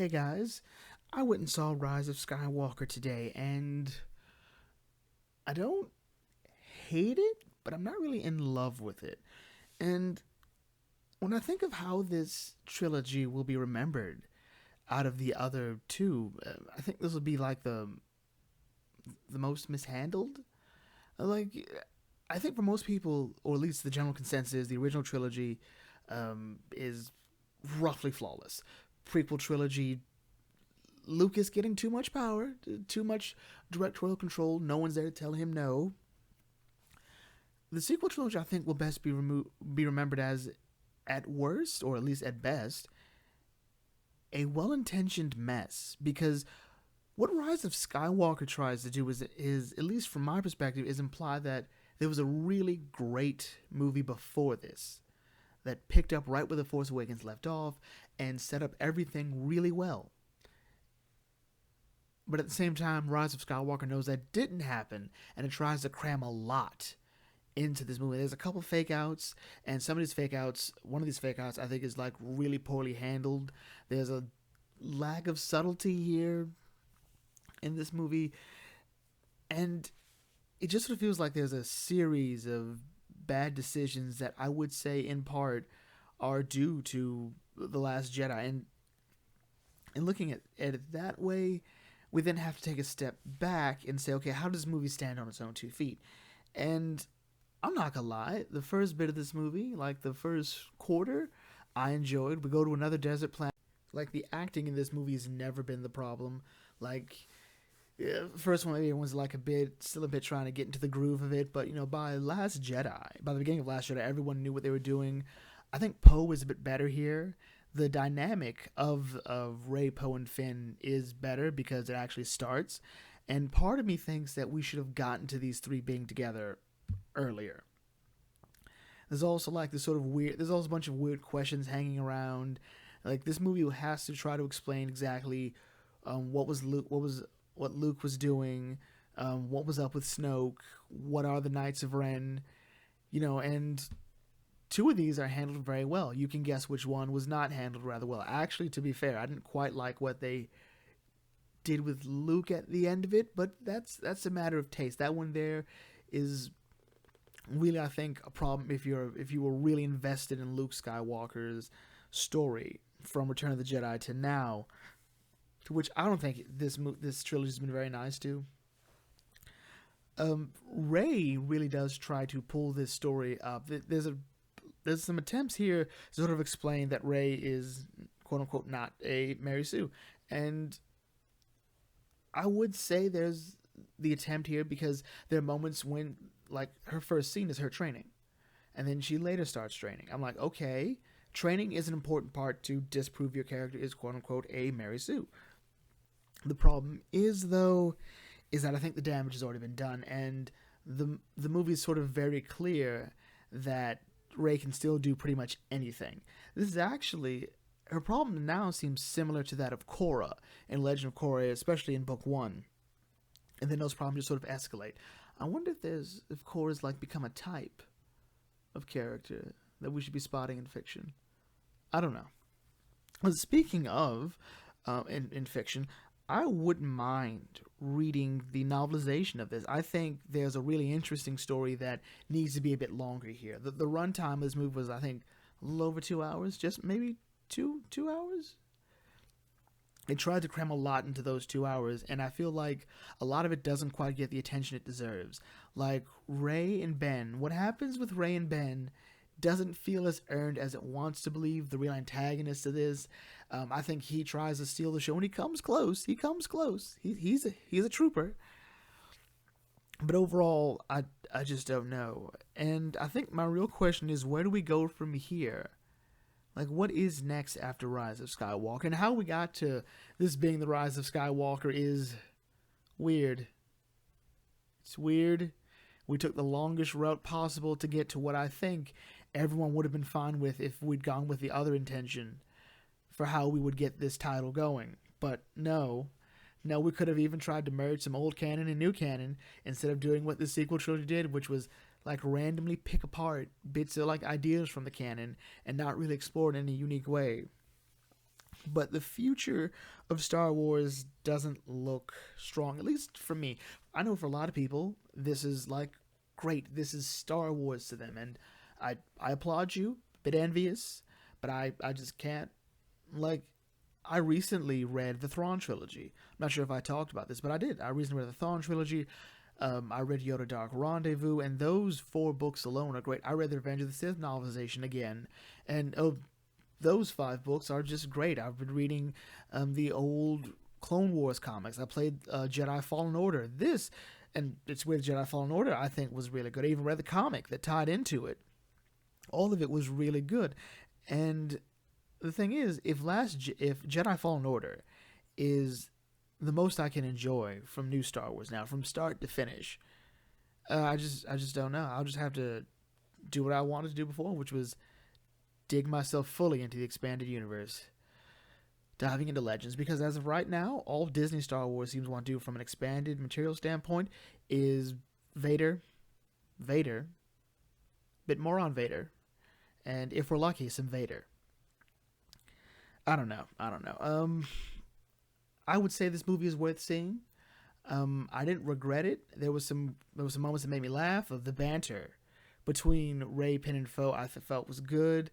Hey guys, I went and saw Rise of Skywalker today, and I don't hate it, but I'm not really in love with it. And when I think of how this trilogy will be remembered out of the other two, I think this will be like the most mishandled. Like, I think for most people, or at least the general consensus, the original trilogy is roughly flawless. Prequel trilogy, Lucas getting too much power, too much directorial control. No one's there to tell him no. The sequel trilogy, I think, will best be remembered as, at worst, or at least at best, a well-intentioned mess. Because what Rise of Skywalker tries to do is, at least from my perspective, is imply that there was a really great movie before this that picked up right where The Force Awakens left off and set up everything really well. But at the same time, Rise of Skywalker knows that didn't happen, and it tries to cram a lot into this movie. There's a couple fake outs, and some of these fake outs, one of these fake outs, I think is like really poorly handled. There's a lack of subtlety here in this movie, and it just sort of feels like there's a series of bad decisions that I would say, in part, are due to The Last Jedi. And looking at it that way, we then have to take a step back and say, okay, how does this movie stand on its own 2 feet? And I'm not gonna lie, the first bit of this movie, like the first quarter, I enjoyed. We go to another desert planet. Like, the acting in this movie has never been the problem. Like, yeah, first one maybe everyone's like still a bit trying to get into the groove of it, but by Last Jedi, by the beginning of Last Jedi, everyone knew what they were doing. I think Poe is a bit better here. The dynamic of Rey, Poe, and Finn is better because it actually starts. And part of me thinks that we should have gotten to these three being together earlier. There's also like this sort of weird. There's also a bunch of weird questions hanging around. Like, this movie has to try to explain exactly what Luke was doing, what was up with Snoke, what are the Knights of Ren, and two of these are handled very well. You can guess which one was not handled rather well. Actually, to be fair, I didn't quite like what they did with Luke at the end of it, but that's a matter of taste. That one there is really, I think, a problem if you were really invested in Luke Skywalker's story from Return of the Jedi to now, to which I don't think this trilogy has been very nice to. Rey really does try to pull this story up. There's some attempts here to sort of explain that Rey is, quote unquote, not a Mary Sue, and I would say there's the attempt here because there are moments when, like, her first scene is her training, and then she later starts training. I'm like, okay, training is an important part to disprove your character is, quote unquote, a Mary Sue. The problem is, though, is that I think the damage has already been done, and the movie is sort of very clear that Rey can still do pretty much anything. This is actually, her problem now seems similar to that of Korra in Legend of Korra, especially in Book 1. And then those problems just sort of escalate. I wonder if Korra's like become a type of character that we should be spotting in fiction. I don't know. But speaking of in fiction, I wouldn't mind reading the novelization of this. I think there's a really interesting story that needs to be a bit longer here. The runtime of this movie was, I think, a little over 2 hours, just maybe two hours. It tried to cram a lot into those 2 hours, and I feel like a lot of it doesn't quite get the attention it deserves. Like, Rey and Ben, what happens with Rey and Ben doesn't feel as earned as it wants to believe. The real antagonist of this, I think he tries to steal the show, and he comes close. He's a trooper. But overall, I just don't know. And I think my real question is, where do we go from here? Like, what is next after Rise of Skywalker? And how we got to this being the Rise of Skywalker is weird. It's weird. We took the longest route possible to get to what I think everyone would have been fine with if we'd gone with the other intention for how we would get this title going. But no, we could have even tried to merge some old canon and new canon instead of doing what the sequel trilogy did, which was like randomly pick apart bits of like ideas from the canon and not really explore it in a unique way. But the future of Star Wars doesn't look strong, at least for me. I know for a lot of people, this is like great. This is Star Wars to them, and I applaud you. Bit envious, but I just can't. Like, I recently read the Thrawn trilogy. I'm not sure if I talked about this, but I did. I recently read the Thrawn trilogy. I read Yoda Dark Rendezvous, and those four books alone are great. I read the Revenge of the Sith novelization again, and those five books are just great. I've been reading the old Clone Wars comics. I played Jedi Fallen Order. This, and it's with Jedi Fallen Order, I think was really good. I even read the comic that tied into it. All of it was really good. And the thing is, if Jedi Fallen Order is the most I can enjoy from new Star Wars now, from start to finish, I just don't know. I'll just have to do what I wanted to do before, which was dig myself fully into the expanded universe, diving into Legends, because as of right now, all Disney Star Wars seems to want to do from an expanded material standpoint is Vader, bit more on Vader, and if we're lucky, some Vader. I don't know. I would say this movie is worth seeing. I didn't regret it. There was some moments that made me laugh. Of the banter between Rey, Penn, and Foe, I felt was good.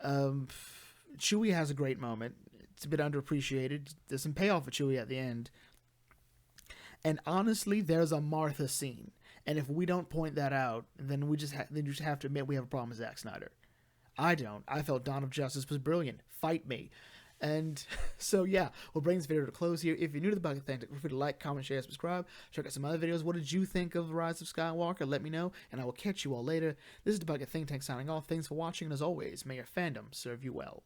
Chewie has a great moment. It's a bit underappreciated. There's some payoff for Chewie at the end. And honestly, there's a Martha scene. And if we don't point that out, then you just have to admit we have a problem with Zack Snyder. I don't. I felt Dawn of Justice was brilliant. Fight me. And so, yeah, we'll bring this video to a close here. If you're new to the Bucket Thing, feel free to like, comment, share, subscribe. Check out some other videos. What did you think of Rise of Skywalker? Let me know, and I will catch you all later. This is the Bucket Think Tank signing off. Thanks for watching, and as always, may your fandom serve you well.